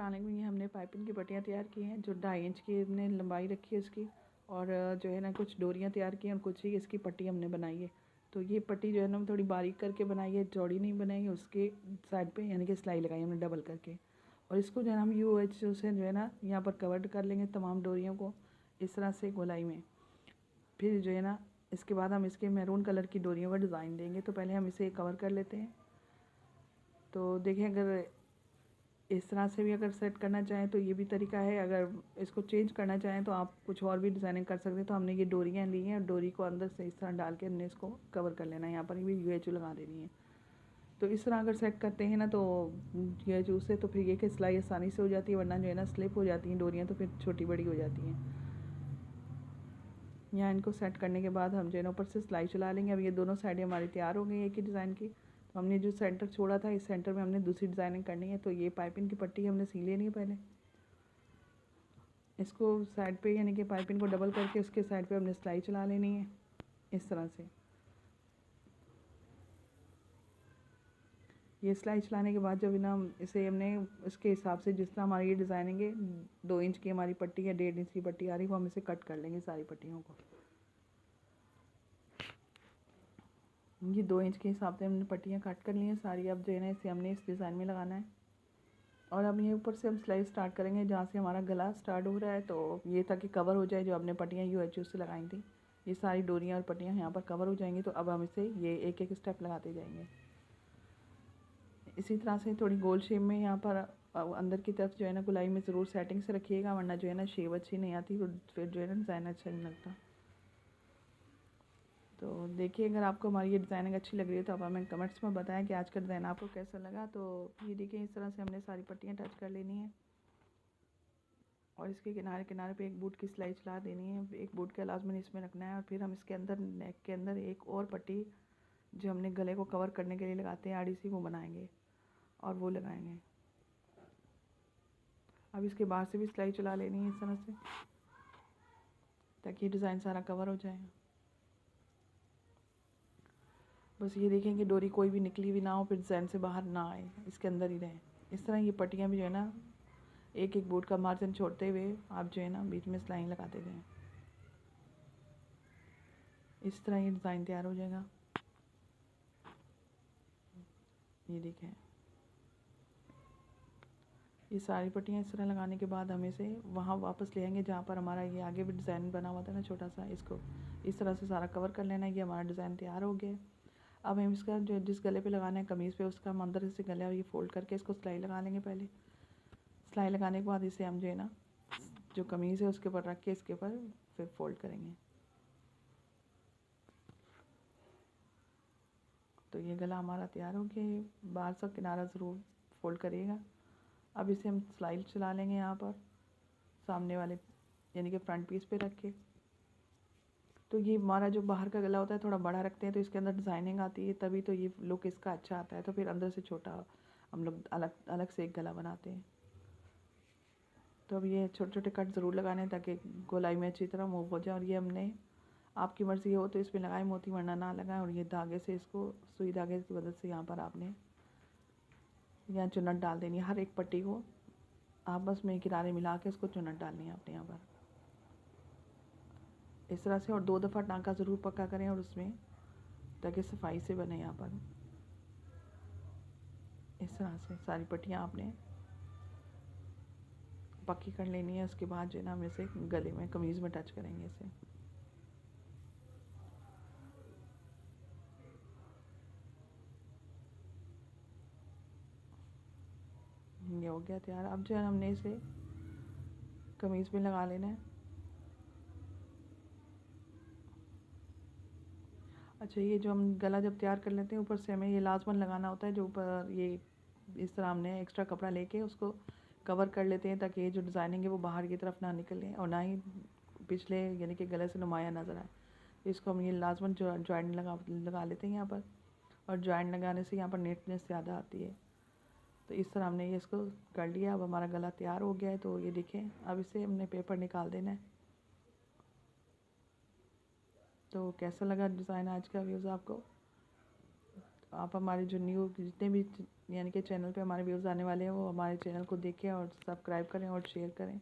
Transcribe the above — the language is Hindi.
अस्सलाम वालेकुम। ये हमने पाइपिंग की पट्टियाँ तैयार की हैं जो 2.5 इंच की हमने लंबाई रखी है इसकी, और जो है ना कुछ डोरियाँ तैयार की हैं और कुछ ही इसकी पट्टी हमने बनाई है। तो ये पट्टी जो है ना थोड़ी बारीक करके बनाई है, चौड़ी नहीं बनाई है। उसके साइड पे यानी कि सिलाई लगाई हमने डबल करके, और इसको जो है ना हम UH से जो है ना यहाँ पर कवर कर लेंगे तमाम डोरियों को इस तरह से गोलाई में। फिर जो है ना इसके बाद हम इसके मैरून कलर की डोरियों का डिज़ाइन देंगे। तो पहले हम इसे कवर कर लेते हैं। तो देखें, अगर इस तरह से भी अगर सेट करना चाहें तो ये भी तरीका है। अगर इसको चेंज करना चाहें तो आप कुछ और भी डिज़ाइनिंग कर सकते हैं। तो हमने ये डोरियाँ ली हैं और डोरी को अंदर से इस तरह डाल के हमने इसको कवर कर लेना है। यहाँ पर भी UH लगा देनी है। तो इस तरह अगर सेट करते हैं ना तो UH से तो फिर ये कि सिलाई आसानी से हो जाती है, वरना जो है ना स्लिप हो जाती हैं डोरियाँ, तो फिर छोटी बड़ी हो जाती हैं। यहाँ इनको सेट करने के बाद हम जो है ना ऊपर से सिलाई चला लेंगे। अब ये दोनों साइडें हमारी तैयार हो गई एक ही डिज़ाइन की। तो हमने जो सेंटर छोड़ा था इस सेंटर में हमने दूसरी डिज़ाइनिंग करनी है। तो ये पाइपिंग की पट्टी हमने सी लेनी है। पहले इसको साइड पे यानी कि पाइपिंग को डबल करके उसके साइड पे हमने सिलाई चला लेनी है इस तरह से। ये सिलाई चलाने के बाद जब ना इसे हमने इसके हिसाब से जिस तरह हमारी ये डिज़ाइनिंग है, 2 इंच की हमारी पट्टी है, 1.5 इंच की पट्टी आ रही है, वो हम इसे कट कर लेंगे सारी पट्टियों को। ये 2 इंच के हिसाब से हमने पट्टियाँ कट कर ली हैं सारी। अब जो है ना इसे हमने इस डिज़ाइन में लगाना है, और अब ये ऊपर से हम सिलाई स्टार्ट करेंगे जहाँ से हमारा गला स्टार्ट हो रहा है। तो ये ताकि कवर हो जाए जो हमने पट्टियाँ UH से लगाई थी, ये सारी डोरियाँ और पट्टियाँ यहाँ पर कवर हो जाएंगी। तो अब हम इसे ये एक एक स्टेप लगाते जाएंगे इसी तरह से थोड़ी गोल शेप में। यहाँ पर अंदर की तरफ जो है ना गोलाई में ज़रूर सेटिंग से रखिएगा, वरना जो है ना शेप अच्छी नहीं आती, तो फिर जो है ना डिज़ाइन अच्छा नहीं लगता। तो देखिए, अगर आपको हमारी ये डिज़ाइनिंग अच्छी लग रही है तो आप हमें कमेंट्स में बताएं कि आज का डिज़ाइन आपको कैसा लगा। तो ये देखिए, इस तरह से हमने सारी पट्टियाँ टच कर लेनी है, और इसके किनारे किनारे पे एक बूट की सिलाई चला देनी है। एक बूट का लाजमन इसमें रखना है, और फिर हम इसके अंदर नेक के अंदर एक और पट्टी जो हमने गले को कवर करने के लिए लगाते हैं आड़ी सी, वो बनाएंगे और वो लगाएंगे। अब इसके बाहर से भी सिलाई चला लेनी है इस तरह से, ताकि डिज़ाइन सारा कवर हो जाए। बस ये देखें कि डोरी कोई भी निकली हुई ना हो, फिर डिज़ाइन से बाहर ना आए, इसके अंदर ही रहे। इस तरह ये पट्टियाँ भी जो है ना एक एक बूट का मार्जिन छोड़ते हुए आप जो है ना बीच में सिलाई लगाते जाएं। इस तरह ये डिज़ाइन तैयार हो जाएगा। ये देखें, ये सारी पट्टियाँ इस तरह लगाने के बाद हम इसे वहाँ वापस ले आएंगे जहाँ पर हमारा ये आगे भी डिज़ाइन बना हुआ था ना छोटा सा। इसको इस तरह से सारा कवर कर लेना है। ये हमारा डिज़ाइन तैयार हो गया। अब हम इसका जो जिस गले पे लगाना है कमीज़ पे, उसका हम अंदर से गला ये फोल्ड करके इसको सिलाई लगा लेंगे। पहले सिलाई लगाने के बाद इसे हम जो है ना जो कमीज़ है उसके ऊपर रख के इसके ऊपर फिर फोल्ड करेंगे। तो ये गला हमारा तैयार हो गया। बाहर से किनारा ज़रूर फोल्ड करिएगा। अब इसे हम सिलाई चला लेंगे यहाँ पर सामने वाले यानी कि फ्रंट पीस पे रख के। तो ये हमारा जो बाहर का गला होता है थोड़ा बड़ा रखते हैं तो इसके अंदर डिज़ाइनिंग आती है, तभी तो ये लुक इसका अच्छा आता है। तो फिर अंदर से छोटा हम लोग अलग अलग से एक गला बनाते हैं। तो अब ये छोटे छोटे कट ज़रूर लगाने हैं ताकि गोलाई में अच्छी तरह मूव हो जाए। और ये हमने आपकी मर्ज़ी हो तो इसमें लगाए मोती, वरना ना लगाएं। और ये धागे से इसको सुई धागे की मदद से यहाँ पर आपने यहाँ चुन्नट डाल देनी है। हर एक पट्टी को आपस में किनारे मिला के इसको चुन्नट डालनी है आपने यहाँ पर इस तरह से। और 2 दफ़ा टाँका ज़रूर पक्का करें और उसमें, ताकि सफाई से बने। यहाँ पर इस तरह से सारी पट्टियाँ आपने पक्की कर लेनी है। उसके बाद जो है ना हम इसे गले में कमीज़ में टच करेंगे इसे। ये हो गया तैयार। अब जो है हमने इसे कमीज़ में लगा लेना है। अच्छा, ये जो हम गला जब तैयार कर लेते हैं ऊपर से हमें ये लाजमन लगाना होता है, जो ऊपर ये इस तरह हमने एक्स्ट्रा कपड़ा लेके उसको कवर कर लेते हैं ताकि ये जो डिज़ाइनिंग है वो बाहर की तरफ ना निकले और ना ही पिछले यानी कि गले से नुमाया नज़र आए। तो इसको हम ये लाजमन जो जॉइंट लगा लेते हैं यहाँ पर, और जॉइंट लगाने से यहाँ पर नीटनेस ज़्यादा आती है। तो इस तरह हमने ये इसको कर लिया। अब हमारा गला तैयार हो गया है। तो ये देखें, अब इसे हमने पेपर निकाल देना है। तो कैसा लगा डिज़ाइन आज का व्यूज़ आपको? आप हमारे जो न्यू जितने भी यानी कि चैनल पे हमारे व्यूज़ आने वाले हैं वो हमारे चैनल को देखें और सब्सक्राइब करें और शेयर करें।